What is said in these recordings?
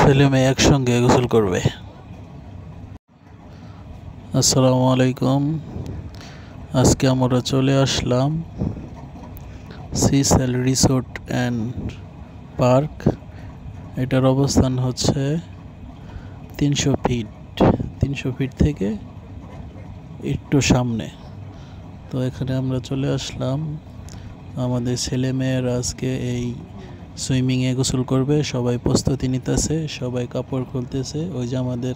ছেলে মেয়ে একসঙ্গে গোসল করবে। আসসালামু আলাইকুম। আজকে আমরা চলে আসলাম সিসেল রিসোর্ট অ্যান্ড পার্ক। এটার অবস্থান হচ্ছে 300 ফিট থেকে একটু সামনে। তো এখানে আমরা চলে আসলাম। আমাদের ছেলে মেয়েরা আজকে এই সুইমিংয়ে গোসল করবে। সবাই প্রস্তুতি নিতেছে, সবাই কাপড় খুলতেছে। ওই যে আমাদের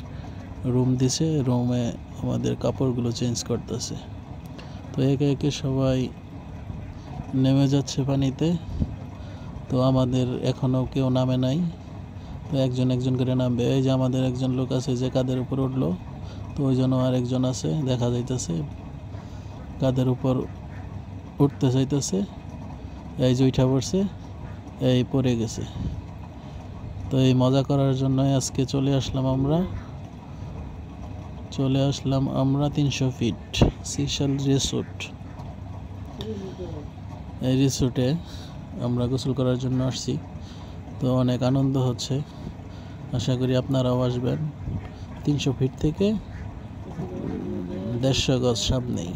রুম দিছে, রুমে আমাদের কাপড়গুলো চেঞ্জ করতেছে। তো একে একে সবাই নেমে যাচ্ছে পানিতে। তো আমাদের এখনও কেউ নামে নাই, তো একজন একজন করে নামবে। এই যে আমাদের একজন লোক আছে যে কাদের উপর উঠলো, তো ওই জন্য আর একজন আছে দেখা যাইতেছে কাদের উপর উঠতে চাইতেছে। এই যে উঠা পড়ছে, এই পড়ে গেছে। তো এই মজা করার জন্য আজকে চলে আসলাম আমরা 300 ফিট সিসেল রিসোর্ট। এই রিসোর্টে আমরা গোসল করার জন্য আসছি। তো অনেক আনন্দ হচ্ছে, আশা করি আপনারাও আসবেন। 300 ফিট থেকে 150 গজ সামনেই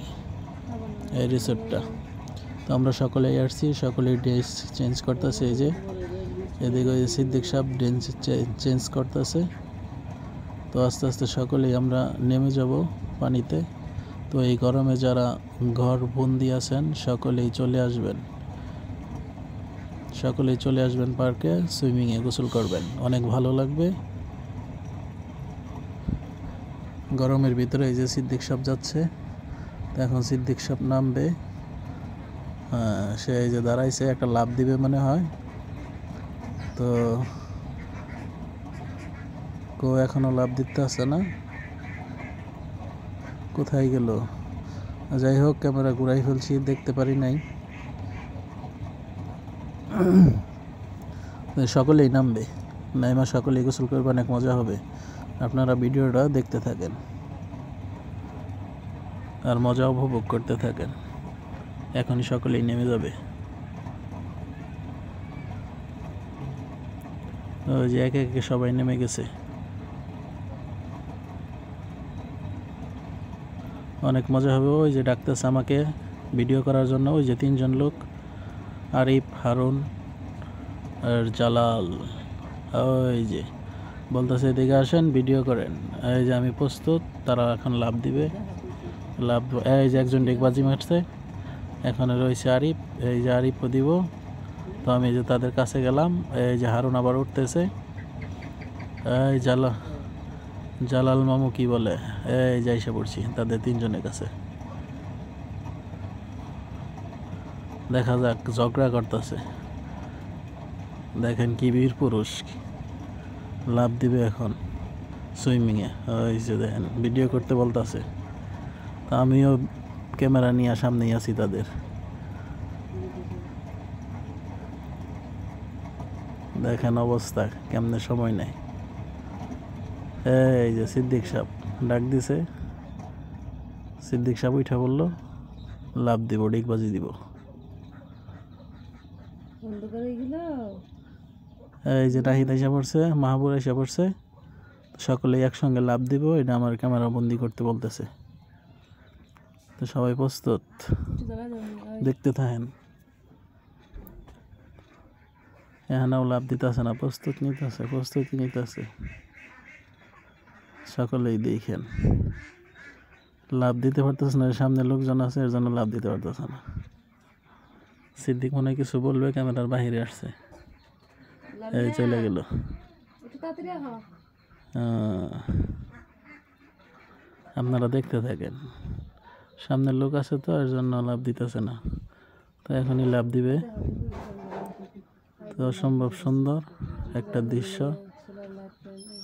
এই রিসোর্টটা। তো আমরা সকলেই আসছি, সকলেই ড্রেস চেঞ্জ করতেছে। এই যে এদিকে ওই সিদ্দিক সাহেব ড্রেস চেঞ্জ করতেছে। তো আস্তে আস্তে সকলেই আমরা নেমে যাব পানিতে। তো এই গরমে যারা ঘর বন্দি আছেন সকলেই চলে আসবেন পার্কে, সুইমিংয়ে গোসল করবেন, অনেক ভালো লাগবে। গরমের ভিতরে এই যে সিদ্দিক সাহেব যাচ্ছে, তো এখন সিদ্দিক সাহেব নামবে। সে এই যে দাঁড়াইছে, একটা লাফ দিবে মনে হয়। তো এখনো লাফ দিতে আসে না, কোথায় গেল? যাই হোক, ক্যামেরা ঘুরাই ফেলছি, দেখতে পারি নাই। সকলেই নামবে, নাইমা সকলেই গোসল করবে, অনেক মজা হবে। আপনারা ভিডিওটা দেখতে থাকেন আর মজা উপভোগ করতে থাকেন। এখনই সকলেই নেমে যাবে। ওই যে একে একে সবাই নেমে গেছে। অনেক মজা হবে। ওই যে ডাকতেছে আমাকে ভিডিও করার জন্য, ওই যে 3জন লোক, আরিফ, হারুন আর জালাল। ওই যে বলতেছে এদিকে আসেন, ভিডিও করেন। এই যে আমি প্রস্তুত, তারা এখন লাভ দিবে। এই যে একজন ডেকবাজি মারছে, এখন রয়েছে আরিফ। এই যে আরিফও দিব। তো আমি যে তাদের কাছে গেলাম। এই যে হারুন আবার উঠতেছে। এই জালাল মামু কি বলে, এই যে এসে পড়ছি তাদের 3জনের কাছে। দেখা যাক, ঝগড়া করতেছে। দেখেন কি বীর পুরুষ, লাভ দিবে এখন সুইমিংয়ে। ওই যে দেখেন ভিডিও করতে বলতেছে, তা আমিও ক্যামেরা নিয়ে সামনেই আছি তাদের। দেখেন অবস্থা কেমনে, সময় নেই। এই যে সিদ্দিক সাহেব ডাক দিছে, সিদ্দিক সাহেব উঠা বললো লাভ দিব, ডিগবাজি দিব। এই যে নাহিদ এসে পড়ছে, মাহবুব এসে পড়ছে, সকলেই একসঙ্গে লাভ দিব। এটা আমার ক্যামেরা বন্দি করতে বলতেছে। তো সবাই প্রস্তুত, দেখতে থাকেন। এখানেও লাভ দিতেছে না, প্রস্তুতি নিতেছে। সকলেই দেখেন লাভ দিতে পারতেছে না, সামনে লোকজন আছে এর জন্য লাভ দিতে পারতেছে না। সিদ্দিক মনে কিছু বলবে, ক্যামেরার বাহিরে আসছে, এই চলে গেল। আপনারা দেখতে থাকেন, সামনের লোক আছে তো এর জন্য লাভ দিতেছে না। তো এখনই লাভ দিবে। তো অসম্ভব সুন্দর একটা দৃশ্য।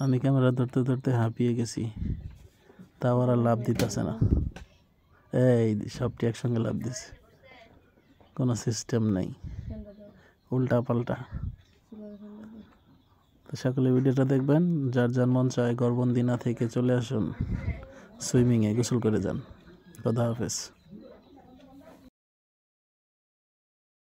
আমি ক্যামেরা ধরতে ধরতে হাঁপিয়ে গেছি, তাও আর লাভ দিতেছে না। এই সবটি একসঙ্গে লাভ দিছে, কোনো সিস্টেম নেই, উল্টা পাল্টা। তো সকলে ভিডিওটা দেখবেন, যার যার মন চায় ঘরবন্দি না থেকে চলে আসুন, সুইমিংয়ে গোসল করে যান। খোদা হাফেজ।